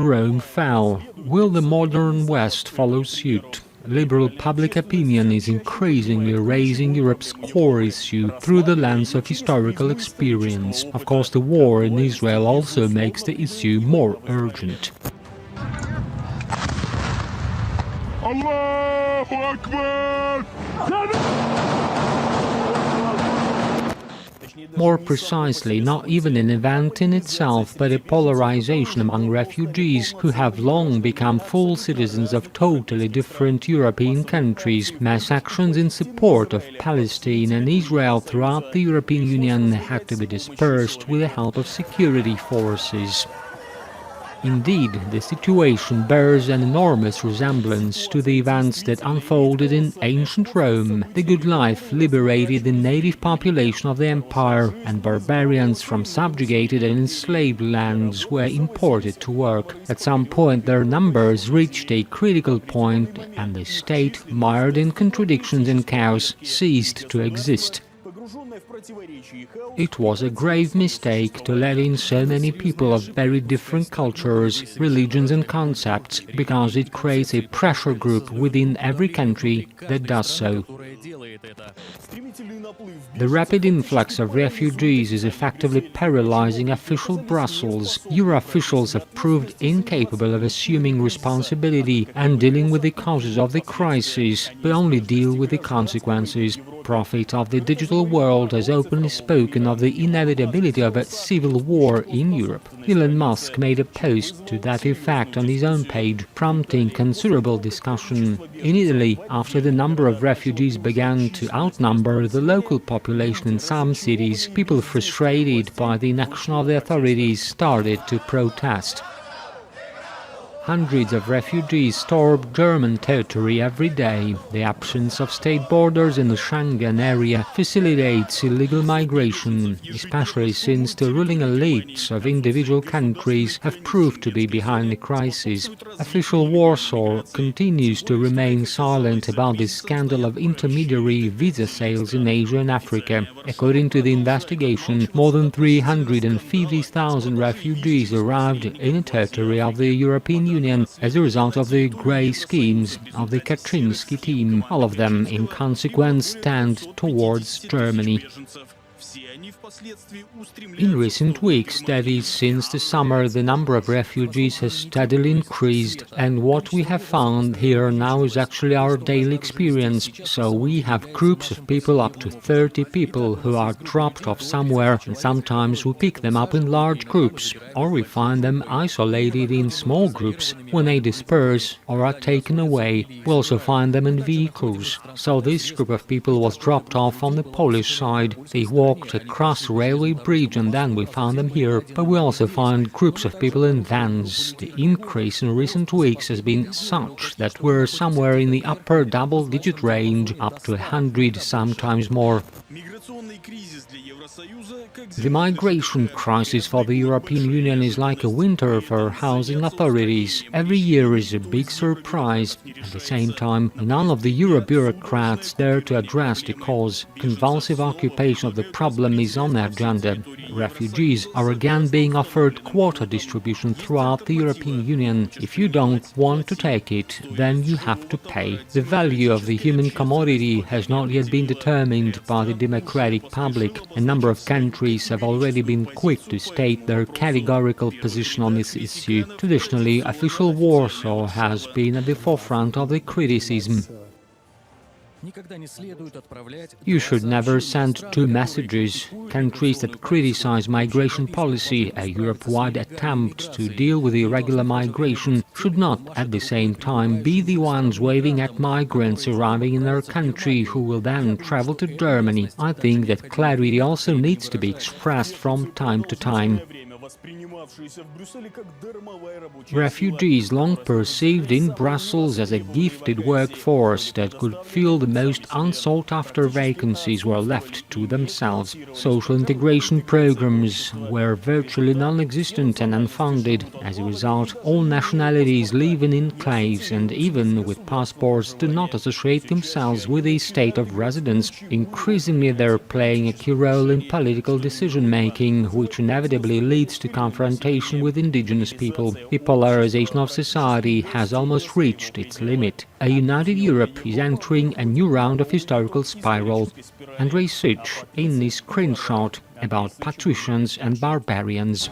Rome fell. Will the modern West follow suit? Liberal public opinion is increasingly raising Europe's core issue through the lens of historical experience. Of course, the war in Israel also makes the issue more urgent. Allahu Akbar! More precisely, not even an event in itself, but a polarization among refugees who have long become full citizens of totally different European countries. Mass actions in support of Palestine and Israel throughout the European Union had to be dispersed with the help of security forces. Indeed, the situation bears an enormous resemblance to the events that unfolded in ancient Rome. The good life liberated the native population of the empire, and barbarians from subjugated and enslaved lands were imported to work. At some point their numbers reached a critical point, and the state, mired in contradictions and chaos, ceased to exist. It was a grave mistake to let in so many people of very different cultures, religions and concepts, because it creates a pressure group within every country that does so. The rapid influx of refugees is effectively paralyzing official Brussels. Euro officials have proved incapable of assuming responsibility and dealing with the causes of the crisis, but only deal with the consequences. Prophet of the digital world has openly spoken of the inevitability of a civil war in Europe. Elon Musk made a post to that effect on his own page, prompting considerable discussion. In Italy, after the number of refugees began to outnumber the local population in some cities, people frustrated by the inaction of the authorities started to protest. Hundreds of refugees storm German territory every day. The absence of state borders in the Schengen area facilitates illegal migration, especially since the ruling elites of individual countries have proved to be behind the crisis. Official Warsaw continues to remain silent about the scandal of intermediary visa sales in Asia and Africa. According to the investigation, more than 350,000 refugees arrived in the territory of the European Union as a result of the grey schemes of the Kaczynski team. All of them, in consequence, tend towards Germany. In recent weeks, that is, since the summer, the number of refugees has steadily increased, and what we have found here now is actually our daily experience. So we have groups of people, up to 30 people, who are dropped off somewhere, and sometimes we pick them up in large groups, or we find them isolated in small groups when they disperse or are taken away. We also find them in vehicles. So this group of people was dropped off on the Polish side. They walked across the railway bridge and then we found them here, but we also find groups of people in vans. The increase in recent weeks has been such that we're somewhere in the upper double-digit range, up to 100, sometimes more. The migration crisis for the European Union is like a winter for housing authorities. Every year is a big surprise. At the same time, none of the Euro bureaucrats dare to address the cause. Convulsive occupation of the problem is on the agenda. Refugees are again being offered quota distribution throughout the European Union. If you don't want to take it, then you have to pay. The value of the human commodity has not yet been determined by the democratic public. A number of countries have already been quick to state their categorical position on this issue. Traditionally, official Warsaw has been at the forefront of the criticism. You should never send two messages. Countries that criticize migration policy, a Europe-wide attempt to deal with irregular migration, should not at the same time be the ones waving at migrants arriving in their country who will then travel to Germany. I think that clarity also needs to be expressed from time to time. Refugees, long perceived in Brussels as a gifted workforce that could fill the most unsought-after vacancies, were left to themselves. Social integration programs were virtually non-existent and unfunded. As a result, all nationalities live in enclaves and, even with passports, do not associate themselves with a state of residence. Increasingly, they're playing a key role in political decision-making, which inevitably leads leads to confrontation with indigenous people. The polarization of society has almost reached its limit. A united Europe is entering a new round of historical spiral. And research in this screenshot about patricians and barbarians.